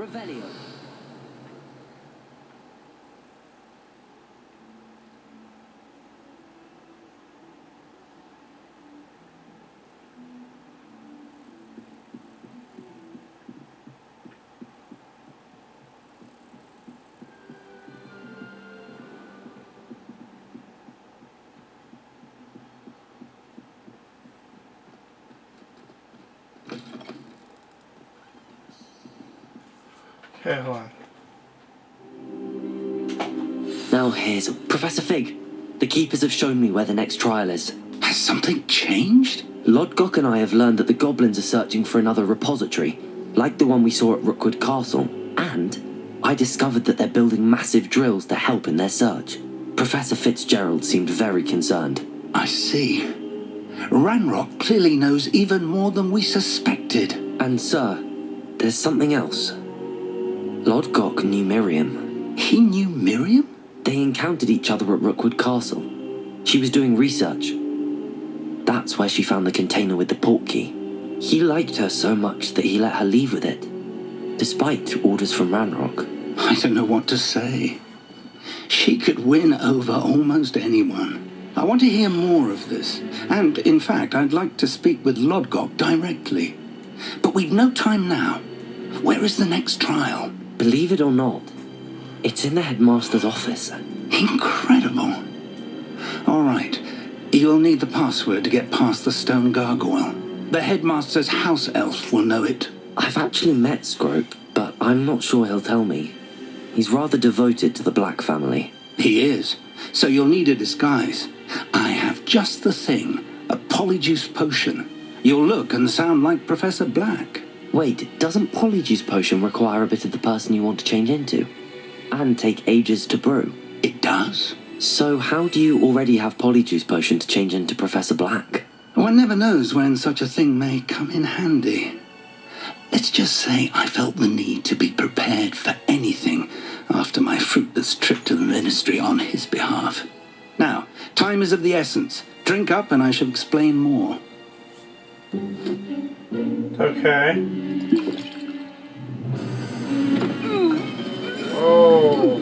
Revelio. Okay, hold on. Now here's Professor Fig. The keepers have shown me where the next trial is. Has something changed? Lodgok and I have learned that the goblins are searching for another repository, like the one we saw at Rookwood Castle, and I discovered that they're building massive drills to help in their search. Professor Fitzgerald seemed very concerned. I see. Ranrock clearly knows even more than we suspected. And sir, there's something else. Lodgok knew Miriam. He knew Miriam? They encountered each other at Rookwood Castle. She was doing research. That's where she found the container with the port key. He liked her so much that he let her leave with it, despite orders from Ranrock. I don't know what to say. She could win over almost anyone. I want to hear more of this. And, in fact, I'd like to speak with Lodgok directly. But we've no time now. Where is the next trial? Believe it or not, it's in the headmaster's office. Incredible. All right. You'll need the password to get past the stone gargoyle. The headmaster's house elf will know it. I've actually met Scrope, but I'm not sure he'll tell me. He's rather devoted to the Black family. He is. So you'll need a disguise. I have just the thing. A polyjuice potion. You'll look and sound like Professor Black. Wait, doesn't Polyjuice Potion require a bit of the person you want to change into? And take ages to brew? It does. So how do you already have Polyjuice Potion to change into Professor Black? One never knows when such a thing may come in handy. Let's just say I felt the need to be prepared for anything after my fruitless trip to the ministry on his behalf. Now, time is of the essence. Drink up and I shall explain more. Okay. Oh.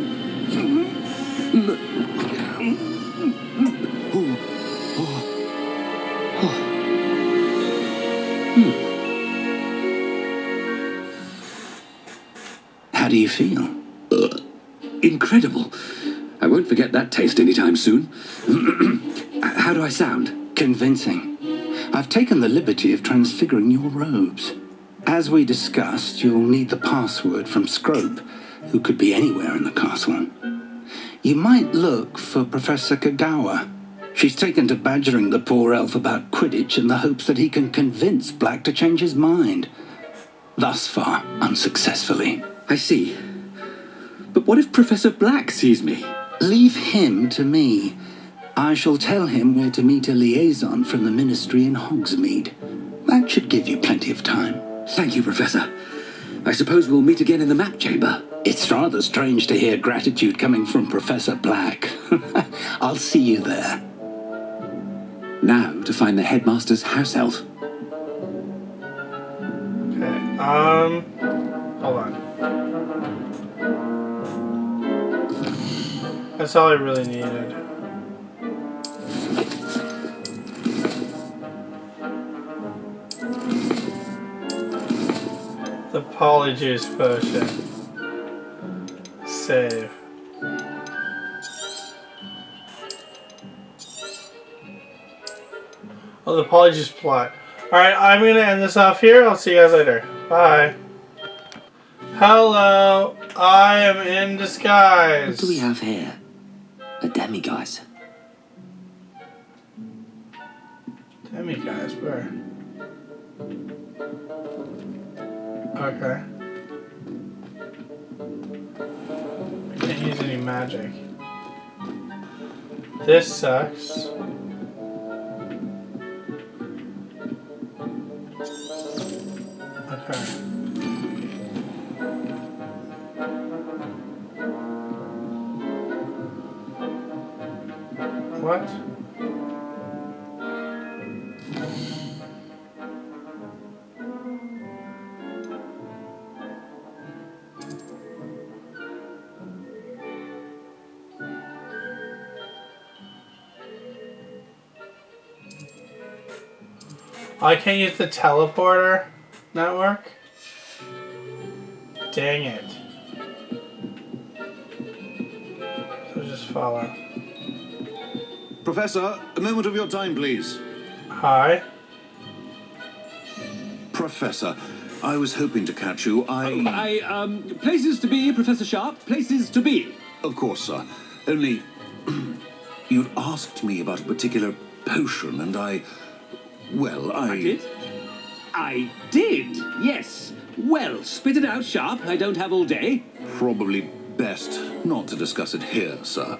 How do you feel? Incredible. I won't forget that taste anytime soon. How do I sound? Convincing. I've taken the liberty of transfiguring your robes. As we discussed, you'll need the password from Scrope, who could be anywhere in the castle. You might look for Professor Kagawa. She's taken to badgering the poor elf about Quidditch in the hopes that he can convince Black to change his mind. Thus far, unsuccessfully. I see. But what if Professor Black sees me? Leave him to me. I shall tell him where to meet a liaison from the ministry in Hogsmeade. That should give you plenty of time. Thank you, Professor. I suppose we'll meet again in the map chamber. It's rather strange to hear gratitude coming from Professor Black. I'll see you there. Now to find the headmaster's house elf. Okay, hold on. That's all I really needed. The Polyjuice Potion. Save. Oh, the Polyjuice plot. Alright, I'm gonna end this off here. I'll see you guys later. Bye. Hello, I am in disguise. What do we have here? A demiguise. Demiguise, where? Okay. I can't use any magic. This sucks. Okay. What? I can't use the teleporter network? Dang it. So just follow. Professor, a moment of your time, please. Hi. Professor, I was hoping to catch you. Places to be, Professor Sharp, places to be. Of course, sir. Only... you'd asked me about a particular potion, and well, I did? I did, yes. Well, spit it out, Sharp. I don't have all day. Probably best not to discuss it here, sir.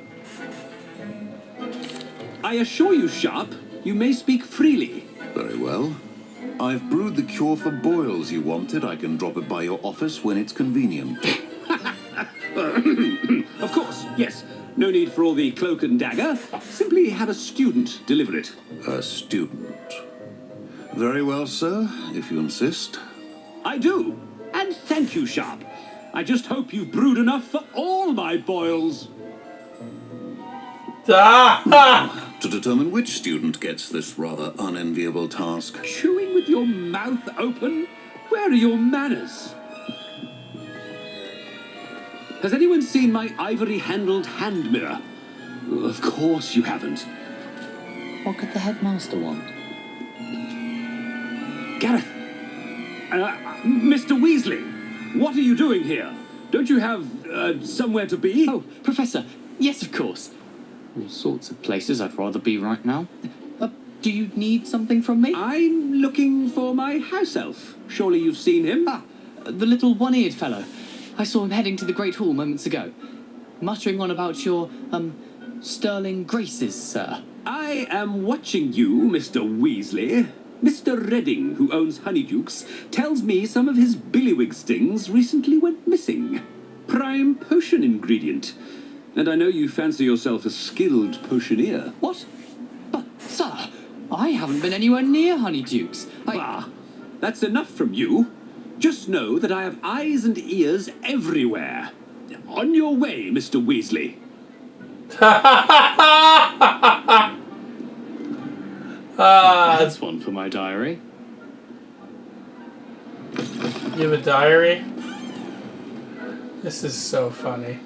I assure you, Sharp, you may speak freely. Very well. I've brewed the cure for boils you wanted. I can drop it by your office when it's convenient. Of course, yes. No need for all the cloak and dagger. Simply have a student deliver it. A student. Very well, sir, if you insist. I do. And thank you, Sharp. I just hope you've brewed enough for all my boils. To determine which student gets this rather unenviable task. Chewing with your mouth open? Where are your manners? Has anyone seen my ivory-handled hand mirror? Of course you haven't. What could the headmaster want? Gareth! Mr. Weasley, what are you doing here? Don't you have somewhere to be? Oh, Professor, yes, of course. All sorts of places I'd rather be right now. Do you need something from me? I'm looking for my house elf. Surely you've seen him? Ah, the little one-eared fellow. I saw him heading to the Great Hall moments ago, muttering on about your, sterling graces, sir. I am watching you, Mr. Weasley. Mr. Redding, who owns Honeydukes, tells me some of his billywig stings recently went missing. Prime potion ingredient. And I know you fancy yourself a skilled potioneer. What? But, sir, I haven't been anywhere near Honeydukes. Ah, that's enough from you. Just know that I have eyes and ears everywhere. On your way, Mr. Weasley. That's one for my diary. You have a diary? This is so funny.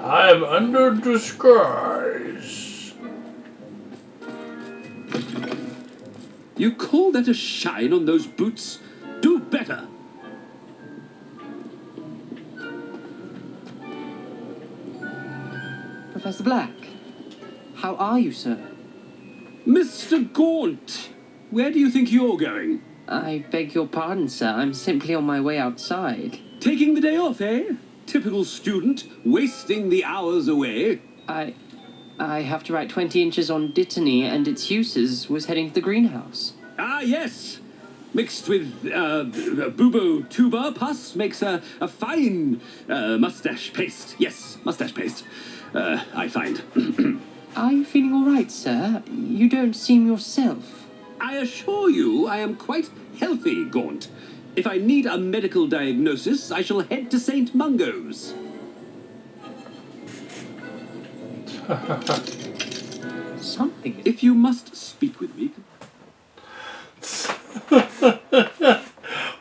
I am under disguise. You call that a shine on those boots? Do better. Professor Black, how are you, sir? Mr. Gaunt, where do you think you're going? I beg your pardon, sir. I'm simply on my way outside. Taking the day off, eh? Typical student, wasting the hours away. I have to write 20 inches on Dittany and its uses. Was heading to the greenhouse. Ah, yes. Mixed with bubo tuba pus makes a fine mustache paste. Yes, mustache paste. I find. Are you feeling all right, sir? You don't seem yourself. I assure you I am quite healthy, Gaunt. If I need a medical diagnosis, I shall head to St. Mungo's. Something. If you must speak with me...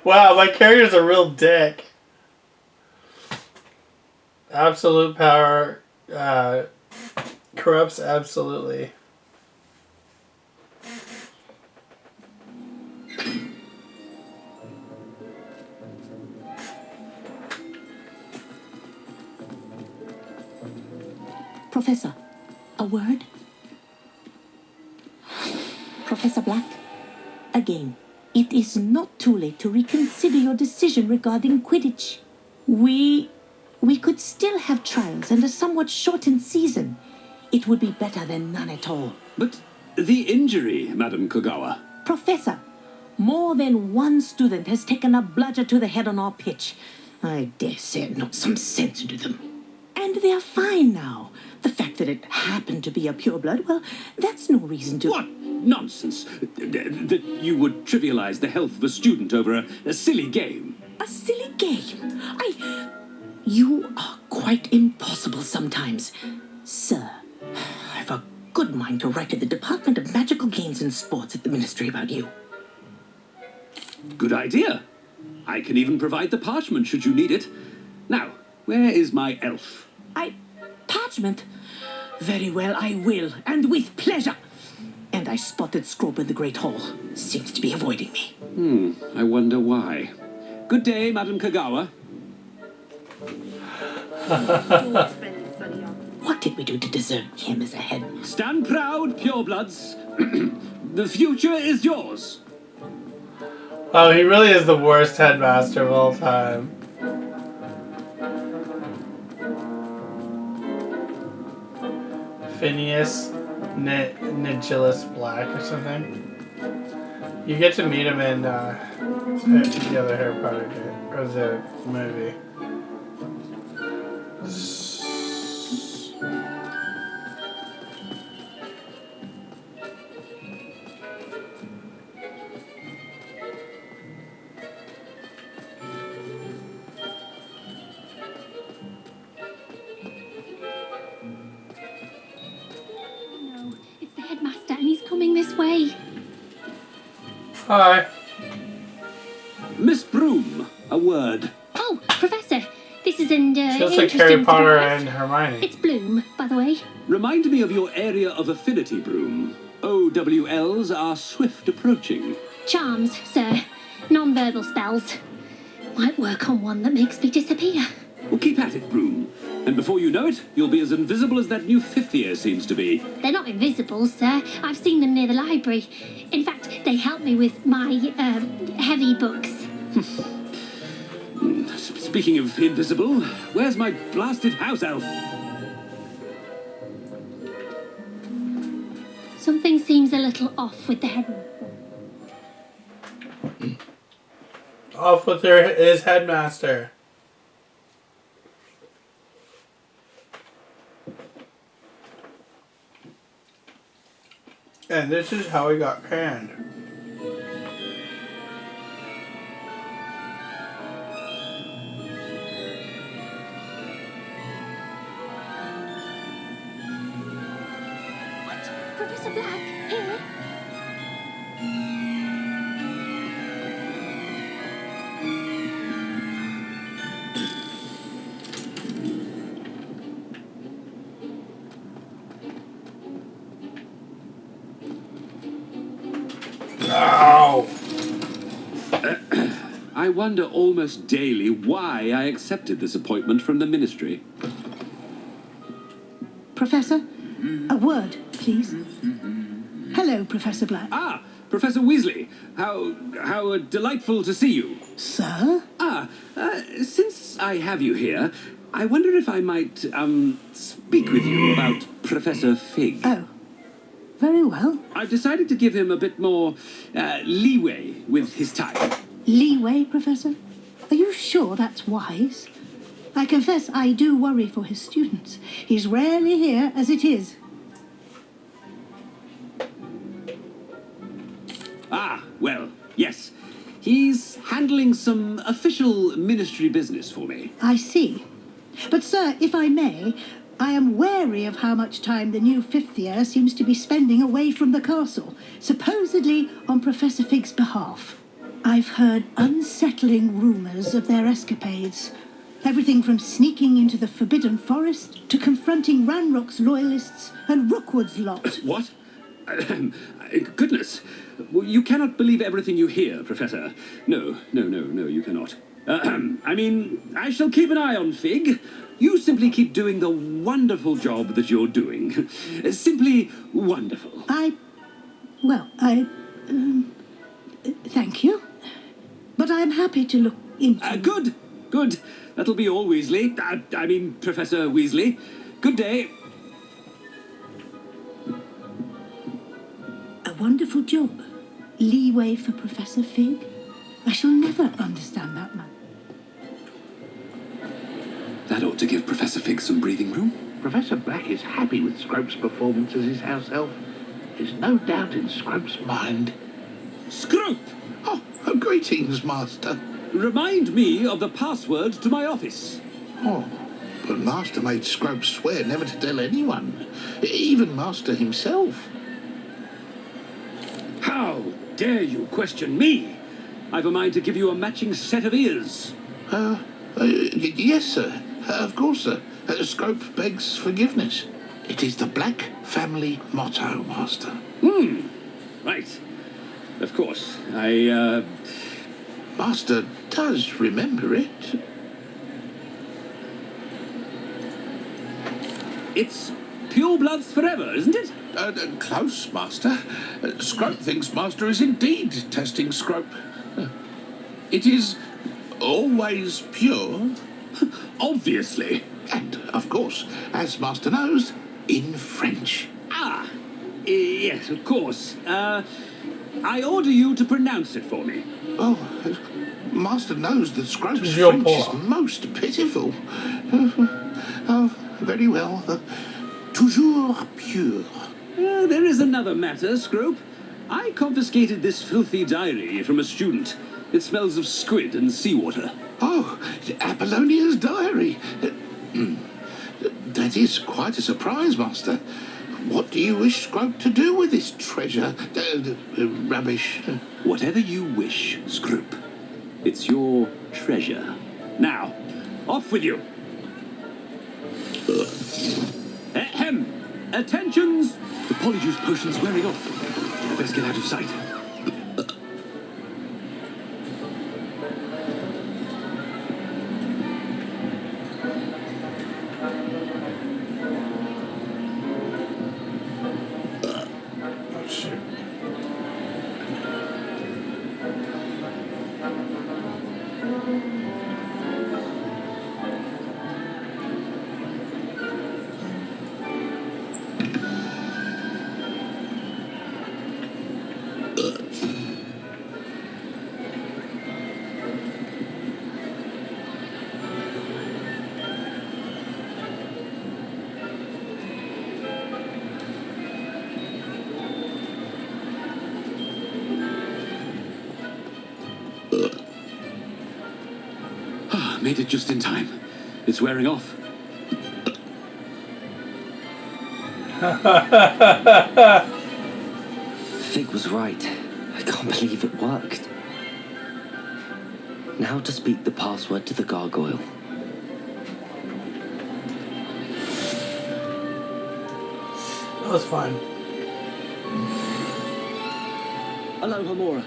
Wow, my character's a real dick. Absolute power corrupts absolutely. Professor, a word? Professor Black, again, it is not too late to reconsider your decision regarding Quidditch. We could still have trials and a somewhat shortened season. It would be better than none at all. But the injury, Madam Kogawa. Professor, more than one student has taken a bludger to the head on our pitch. I dare say it knocked some sense into them. And they're fine now. The fact that it happened to be a pureblood, well, that's no reason to... What nonsense! That you would trivialize the health of a student over a silly game. A silly game? You are quite impossible sometimes. Sir, I've a good mind to write to the Department of Magical Games and in sports at the ministry about you. Good idea. I can even provide the parchment should you need it. Now, where is my elf? Parchment? Very well, I will, and with pleasure. And I spotted Scrope in the Great Hall. Seems to be avoiding me. I wonder why. Good day, Madam Kagawa. What did we do to deserve him as a headmaster? Stand proud, purebloods. The future is yours. Oh, he really is the worst headmaster of all time. Phineas Nigillus Black or something. You get to meet him in the other Harry Potter game, or the movie. It's the headmaster and he's coming this way. Hi. Miss Broom, a word. Oh, Professor, this is an Feels like interesting Harry Potter surprise. and Hermione. It's Bloom, by the way. Remind me of your area of affinity, Broom. OWLs are swift approaching. Charms, sir. Non-verbal spells. Might work on one that makes me disappear. Well, keep at it, Broom. And before you know it, you'll be as invisible as that new fifth year seems to be. They're not invisible, sir. I've seen them near the library. In fact, they help me with my, heavy books. Speaking of invisible, where's my blasted house elf? Something seems a little off with the headmaster. Off with his headmaster. And this is how he got canned. What? Professor Black? Here? Ow! I wonder almost daily why I accepted this appointment from the ministry. Professor, a word, please. Hello, Professor Black. Ah, Professor Weasley. How delightful to see you. Sir? Since I have you here, I wonder if I might, speak with you about Professor Fig. Oh, very well. I've decided to give him a bit more, leeway with his time. Leeway, Professor? Are you sure that's wise? I confess I do worry for his students. He's rarely here as it is. Ah, well, yes. He's handling some official ministry business for me. I see. But, sir, if I may, I am wary of how much time the new fifth year seems to be spending away from the castle, supposedly on Professor Fig's behalf. I've heard unsettling rumours of their escapades. Everything from sneaking into the Forbidden Forest to confronting Ranrock's loyalists and Rookwood's lot. What? Goodness. Well, you cannot believe everything you hear, Professor. No, you cannot. I mean, I shall keep an eye on Fig. You simply keep doing the wonderful job that you're doing. Simply wonderful. Thank you. But I'm happy to look into... Good. That'll be all, Weasley. I mean, Professor Weasley. Good day. A wonderful job. Leeway for Professor Fig. I shall never understand that man. That ought to give Professor Fig some breathing room. Professor Black is happy with Scrope's performance as his house elf. There's no doubt in Scrope's mind. Scrope! Oh, greetings, Master. Remind me of the password to my office. Oh, but Master made Scrope swear never to tell anyone, even Master himself. dare you question me? I've a mind to give you a matching set of ears. Yes, sir. Of course, sir. Scrope begs forgiveness. It is the Black family motto, Master. Right. Of course. Master does remember it. It's pure bloods forever, isn't it? Close, Master. Scrope thinks Master is indeed testing Scrope. It is always pure. Obviously. And, of course, as Master knows, in French. Ah, yes, of course. I order you to pronounce it for me. Oh, Master knows that Scrope's Jean French is Paul. most pitiful. Oh, very well. Toujours pure. There is another matter, Scrope. I confiscated this filthy diary from a student. It smells of squid and seawater. Oh, Apollonia's diary. That is quite a surprise, Master. What do you wish Scrope to do with this treasure? Rubbish. Whatever you wish, Scrope. It's your treasure. Now, off with you. Ahem! Attentions! The polyjuice potion's wearing off. I best get out of sight. Oh, shoot. Made it just in time. It's wearing off. Fig was right. I can't believe it worked. Now to speak the password to the gargoyle. That was fine. Hello, Homora.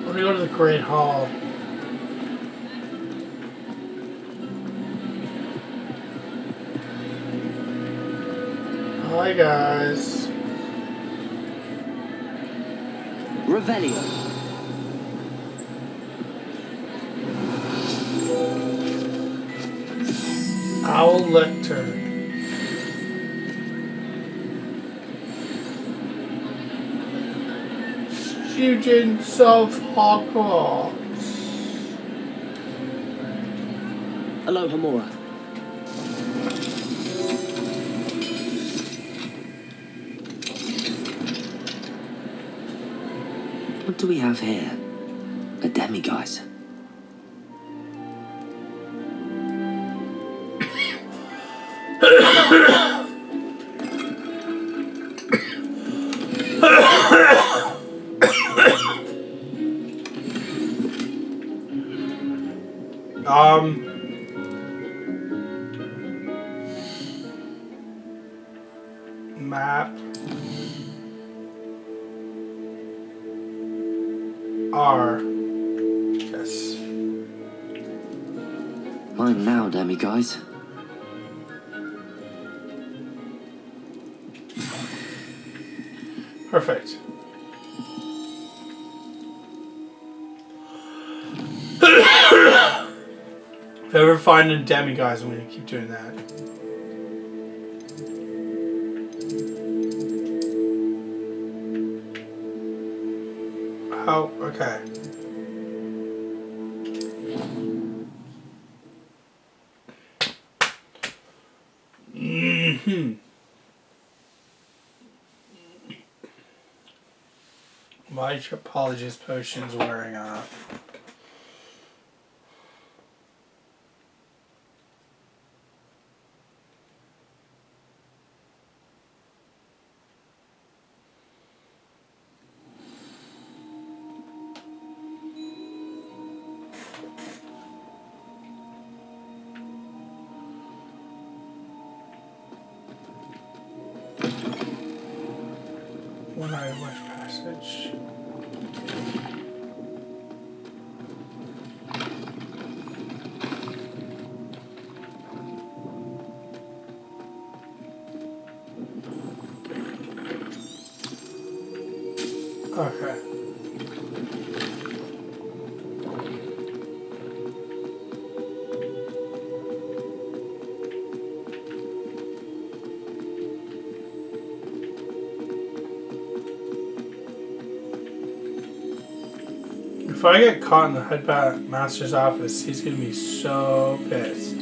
Let me go to the Great Hall. Hi, guys. Revelio. Owl Lecter. Students of Hogwarts. Hello, Homora. What do we have here? A demiguise. Map. R. Yes. Mine now, demiguise. Perfect. If I ever find a demiguise, I'm going to keep doing that. Oh, okay. My apologies potion's wearing off. One-eyed west passage. Okay. If I get caught in the headmaster's office, he's gonna be so pissed.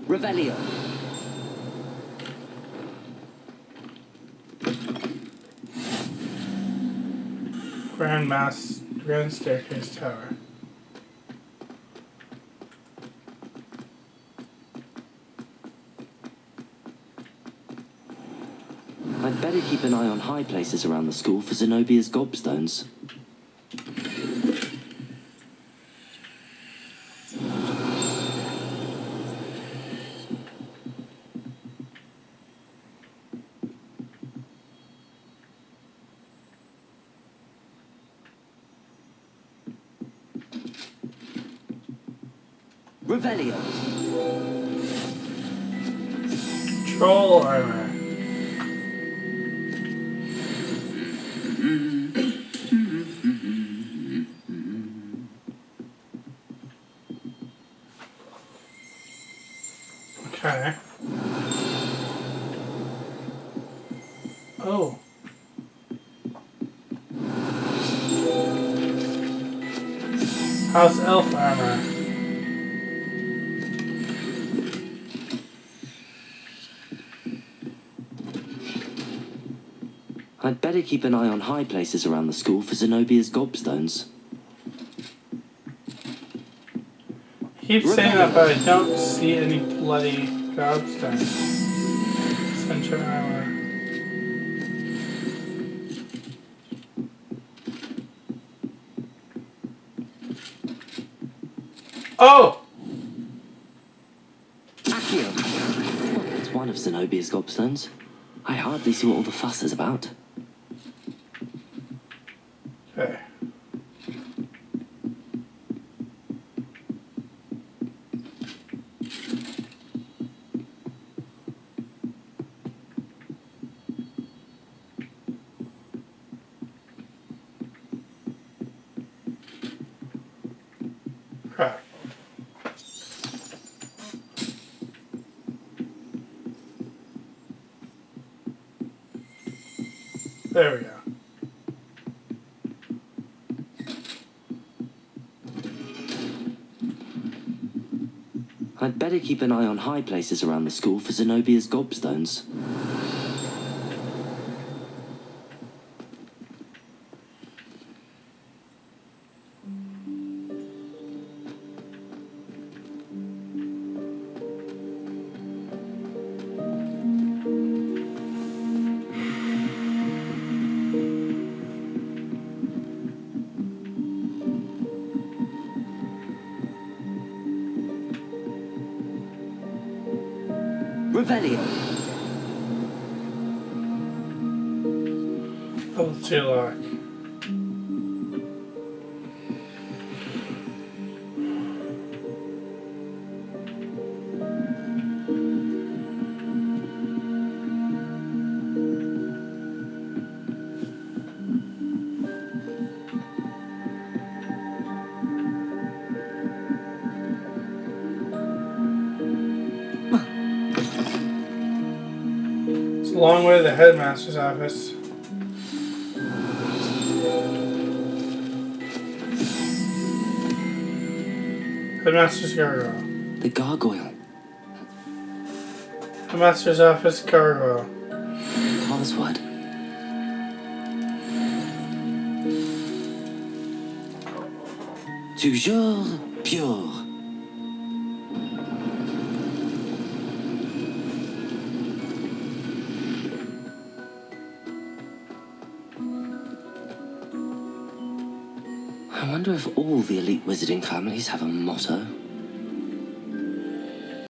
Revelio. Grand Staircase Tower. I'd better keep an eye on high places around the school for Zenobia's gobstones. Revelio. Troll armor. Okay. Oh. House elf armor. I'd better keep an eye on high places around the school for Zenobia's gobstones. Keep saying that, but I don't see any bloody gobstones. Center armor. Oh! Accio! It's one of Zenobia's gobstones. I hardly see what all the fuss is about. Okay. Crap. There we go. I'd better keep an eye on high places around the school for Zenobia's gobstones. Revelio. Oh, too lock. It's a long way to the headmaster's office. Headmaster's gargoyle. The gargoyle. Headmaster's office gargoyle. Password. Toujours pure. I wonder if all the elite wizarding families have a motto.